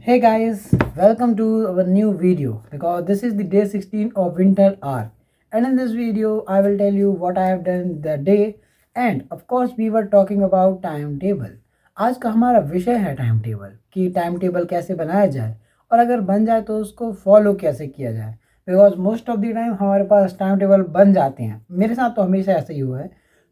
Hey guys, welcome to our new video because this is the day 16 of winter hour, and in this video I will tell you what I have done the day, and of course we were talking about timetable. आज का हमारा विषय है time table कि time table कैसे बनाया जाए और अगर बन जाए तो उसको फॉलो कैसे किया जाए। Because most of the time हमारे पास टाइम टेबल बन जाते हैं, मेरे साथ तो हमेशा ऐसे ही हुआ है।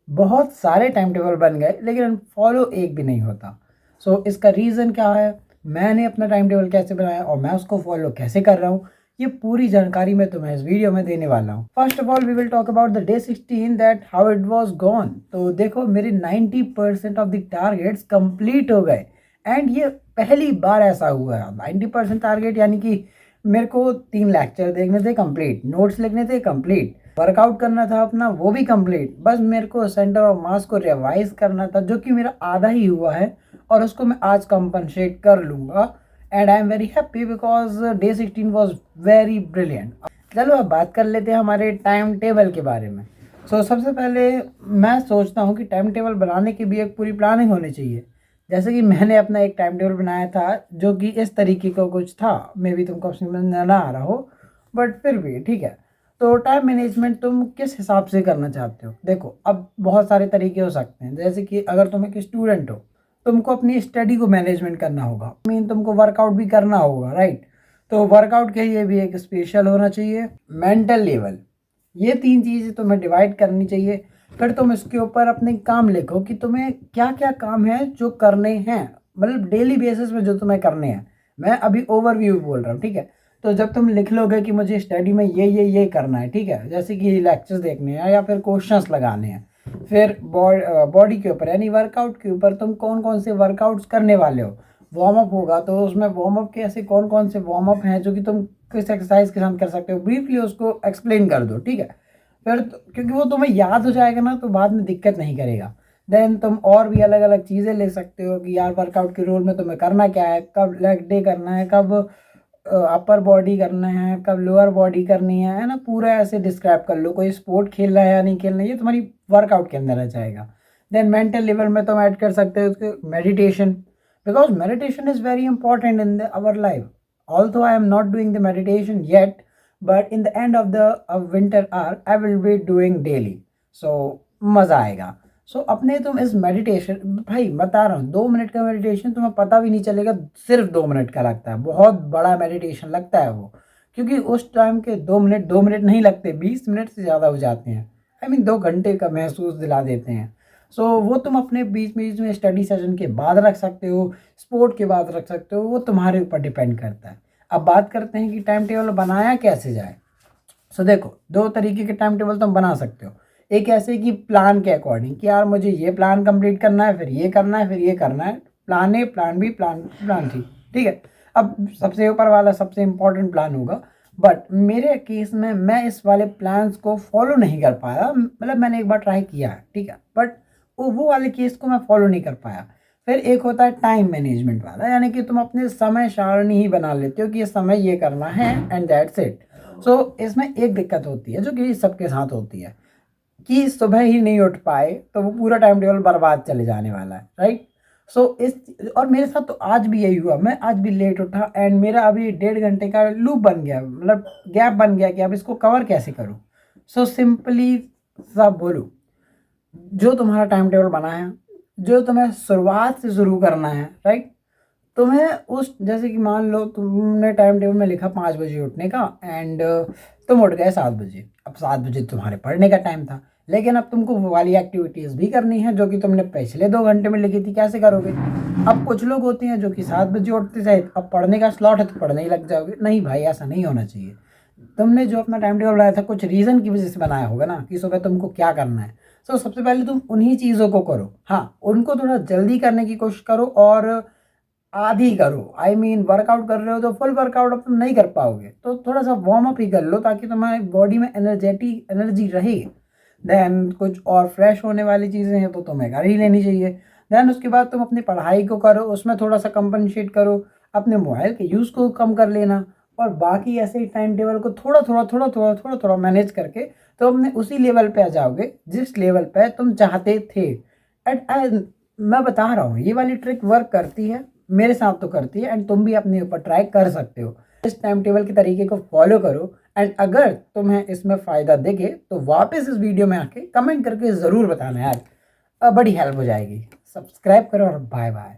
बहुत सारे टाइम टेबल बन गए लेकिन फॉलो एक भी नहीं होता। सो इसका रीज़न क्या है, मैंने अपना टाइम टेबल कैसे बनाया और मैं उसको फॉलो कैसे कर रहा हूँ, ये पूरी जानकारी मैं तुम्हें इस वीडियो में देने वाला हूँ। First of all we will talk about the day 16 that how it was gone. तो देखो मेरे 90% ऑफ द टारगेट्स कंप्लीट हो गए, एंड ये पहली बार ऐसा हुआ है। 90% टारगेट यानी कि मेरे को 3 लेक्चर देखने थे कंप्लीट, नोट्स लिखने थे कंप्लीट, वर्कआउट करना था अपना वो भी कंप्लीट, बस मेरे को सेंटर ऑफ मास को रिवाइज करना था जो कि मेरा आधा ही हुआ है और उसको मैं आज कंपनसेट कर लूँगा। And I am very happy because day 16 was very brilliant. चलो अब बात कर लेते हैं हमारे टाइम टेबल के बारे में। सबसे पहले मैं सोचता हूँ कि टाइम टेबल बनाने की भी एक पूरी प्लानिंग होनी चाहिए। जैसे कि मैंने अपना एक टाइम टेबल बनाया था जो कि इस तरीके का कुछ था, मे भी तुमको समझ ना आ रहा हो बट फिर भी ठीक है। तो टाइम मैनेजमेंट तुम किस हिसाब से करना चाहते हो, देखो अब बहुत सारे तरीके हो सकते हैं। जैसे कि अगर तुम एक स्टूडेंट हो, तुमको अपनी स्टडी को मैनेजमेंट करना होगा, मीन तुमको वर्कआउट भी करना होगा, राइट। तो वर्कआउट के लिए भी एक स्पेशल होना चाहिए, मेंटल लेवल, ये 3 चीज़ें तुम्हें डिवाइड करनी चाहिए। फिर तुम इसके ऊपर अपने काम लिखो कि तुम्हें क्या क्या काम है जो करने हैं, मतलब डेली बेसिस में जो तुम्हें करने हैं। मैं अभी ओवरव्यू बोल रहा हूँ, ठीक है। तो जब तुम लिख लोगे कि मुझे स्टडी में ये करना है, ठीक है, जैसे कि लेक्चर्स देखने हैं या फिर क्वेश्चंस लगाने हैं, फिर बॉडी के ऊपर यानी वर्कआउट के ऊपर तुम कौन कौन से वर्कआउट्स करने वाले हो। वार्म अप होगा तो उसमें वार्म अप के ऐसे कौन कौन से वार्म अप हैं जो कि तुम किस एक्सरसाइज के साथ कर सकते हो, ब्रीफली उसको एक्सप्लेन कर दो, ठीक है। फिर क्योंकि वो तुम्हें याद हो जाएगा ना तो बाद में दिक्कत नहीं करेगा। देन तुम और भी अलग अलग चीज़ें ले सकते हो कि यार वर्कआउट के रोल में तुम्हें करना क्या है, कब लेग डे करना है, कब अपर बॉडी करना है, कब लोअर बॉडी करनी है ना, पूरा ऐसे डिस्क्राइब कर लो। कोई स्पोर्ट खेलना है या नहीं खेलना है, ये तुम्हारी वर्कआउट के अंदर आ जाएगा। देन मेंटल लेवल में तुम ऐड कर सकते हो उसके meditation, because meditation is very important in our life. Also I am not doing the meditation yet, but in the end of the winter our I will be doing daily. मज़ा आएगा। अपने तुम इस meditation, भाई बता रहा हूँ 2 minute का मेडिटेशन तुम्हें पता भी नहीं चलेगा, सिर्फ 2 मिनट का लगता है, बहुत बड़ा मेडिटेशन लगता है वो। क्योंकि उस टाइम के 2 मिनट नहीं लगते, 20 मिनट से ज़्यादा हो जाते हैं। आई मीन 2 घंटे का महसूस दिला देते हैं। वो तुम अपने बीच में स्टडी सेशन के बाद रख सकते हो, स्पोर्ट के बाद रख सकते हो, वो तुम्हारे ऊपर डिपेंड करता है। अब बात करते हैं कि टाइम टेबल बनाया कैसे जाए। देखो 2 तरीके के टाइम टेबल तुम बना सकते हो। एक ऐसे कि प्लान के अकॉर्डिंग कि यार मुझे ये प्लान कंप्लीट करना है, फिर ये करना है, फिर ये करना है, plan A plan B plan C, ठीक है। अब सबसे ऊपर वाला सबसे इम्पोर्टेंट प्लान होगा, बट मेरे केस में मैं इस वाले प्लान्स को फॉलो नहीं कर पाया। मतलब मैंने एक बार ट्राई किया है, ठीक है, बट वो वाले केस को मैं फॉलो नहीं कर पाया। फिर एक होता है टाइम मैनेजमेंट वाला, यानी कि तुम अपने समय सारणी ही बना लेते हो कि ये समय ये करना है एंड दैट्स इट। इसमें एक दिक्कत होती है जो कि सबके साथ होती है कि सुबह ही नहीं उठ पाए तो वो पूरा टाइम टेबल बर्बाद चले जाने वाला है, राइट। इस और मेरे साथ तो आज भी यही हुआ, मैं आज भी लेट उठा एंड मेरा अभी 1.5 घंटे का लूप बन गया, मतलब गैप बन गया कि अब इसको कवर कैसे करूँ। सिंपली सब बोलूँ, जो तुम्हारा टाइम टेबल बना है, जो तुम्हें शुरुआत से शुरू करना है, राइट। तुम्हें उस जैसे कि मान लो तुमने टाइम टेबल में लिखा 5 बजे उठने का एंड तुम उठ गए 7 बजे। अब 7 बजे तुम्हारे पढ़ने का टाइम था, लेकिन अब तुमको वो वाली एक्टिविटीज़ भी करनी है जो कि तुमने पिछले 2 घंटे में लिखी थी, कैसे करोगे। अब कुछ लोग होते हैं जो कि 7 बजे उठते थे, अब पढ़ने का स्लॉट है तो पढ़ने ही लग जाओगे। नहीं भाई, ऐसा नहीं होना चाहिए। तुमने जो अपना टाइम टेबल बनाया था कुछ रीज़न की वजह से बनाया होगा ना कि सुबह तुमको क्या करना है। सबसे पहले तुम उन्हीं चीज़ों को करो, हाँ उनको थोड़ा जल्दी करने की कोशिश करो और आधी करो। आई मीन वर्कआउट कर रहे हो तो फुल वर्कआउट अब तुम नहीं कर पाओगे, तो थोड़ा सा वार्म अप ही कर लो ताकि तुम्हारी बॉडी में एनर्जी रहे। देन कुछ और फ्रेश होने वाली चीज़ें हैं तो तुम्हें कर ही लेनी चाहिए। देन उसके बाद तुम अपनी पढ़ाई को करो, उसमें थोड़ा सा कंपनसेट करो, अपने मोबाइल के यूज़ को कम कर लेना, और बाकी ऐसे ही टाइम टेबल को थोड़ा थोड़ा मैनेज करके तो अपने उसी लेवल पे आ जाओगे जिस लेवल पे तुम चाहते थे। मैं बता रहा हूँ ये वाली ट्रिक वर्क करती है, मेरे साथ तो करती है एंड तुम भी अपने ऊपर ट्राई कर सकते हो। इस टाइम टेबल के तरीके को फॉलो करो एंड अगर तुम्हें इसमें फ़ायदा दिखे तो वापस इस वीडियो में आके कमेंट करके ज़रूर बताना यार, बड़ी हेल्प हो जाएगी। सब्सक्राइब करो और बाय बाय।